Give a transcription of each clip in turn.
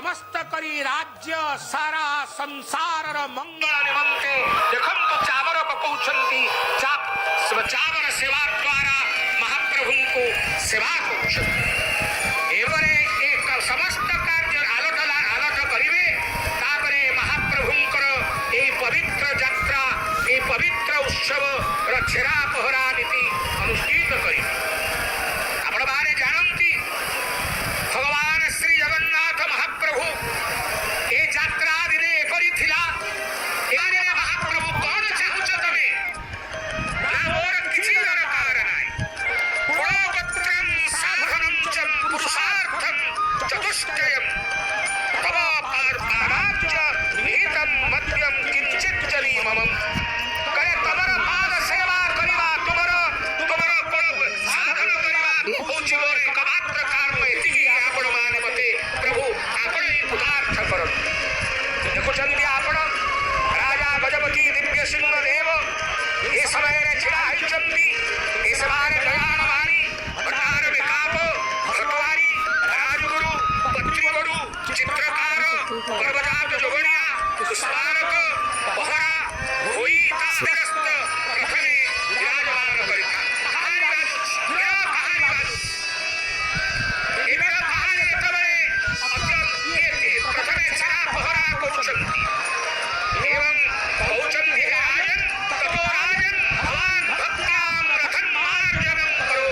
समस्त करी राज्य सारा संसार मंगल निमंते देखंतु चावर पकौछन्ति चावर सेवा द्वारा महाप्रभु को सेवा करुछन्ति एवरे एक समस्त कार्य आलोट करिवे तापरे महाप्रभुंकर ए पवित्र यात्रा ए पवित्र उत्सव छेरा पहरा नीति अनुष्ठित करिवे। आपण बारे जानंती भगवान श्री जगन्नाथ महाप्रभु ए यात्रा दिने एपरि थिला एने महाप्रभु कोन चाहुछ तमे ना मोर किछि दरकार नाही पुरोपत्रम साधनम च पुरुषार्थम चतुष्टयम तव पादाब्ज निहितम मध्यम किंचित जली मम करे तमर पाद सेवा करिवा तुमर कोन साधन करिवा होछि मोर एकमात्र कारण एतिकी आपण माने मते प्रभु आपण ही पुतार्थ करन देखुचंदी आपण राजा गजपति दिव्य सिंह देव ए समय रे छिड़ा हइचंदी ए सवारे गयान वाणी भटार में काप भटवारी राजगुरु पत्रिगुरु चित्रकार पर्वजात जोगणिया स्मारक पहरा होई तारस्त प्रथमे विराजमान करिता कहानी बाजू एबे कहानी तबरे अत्यंत प्रथमे छरा पहरा करुछंती एवं कौचंदी राजन ततो राजन भवान भक्ताम रथन मार्जनम करो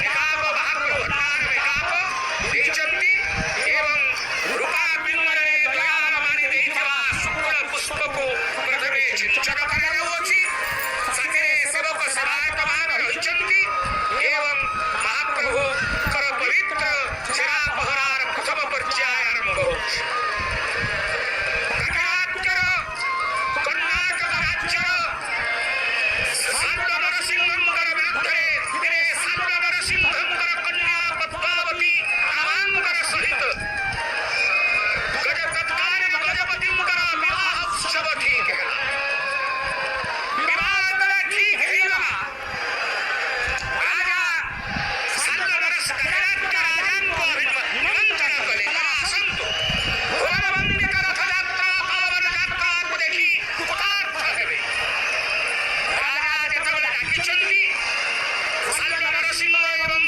विकाप महाप्रभु भटार में काप देचंदी एवं रूपा पिंगरे दयाल मानि देइतवा शुक्ल पुष्प को प्रथमे चिंतन कराउछि सके सेवक सेवायतमान रहिचंदी एवं महाप्रभु कर पवित्र छरा पहरार प्रथम पर्याय आरंभ होछि। कर्नाटक राज्य साल्ववर सिंहंकर विरुद्धरे तेरे साल्ववर सिंहंकर कन्या पद्मावती रामांकर सहित गजकत्कारे गजपतिंकर विवाह उत्सव ठीक है विवाह तले ठीक है राजा साल्ववर कर्नाटक राजान को निमंत्रण कले आसंतु घोरबंदी कर रथयात्रा पावन यात्रा को देखी कृतार्थ हेबे राजा जेतबेले डाकिचंदी साल्ववर सिंह एवं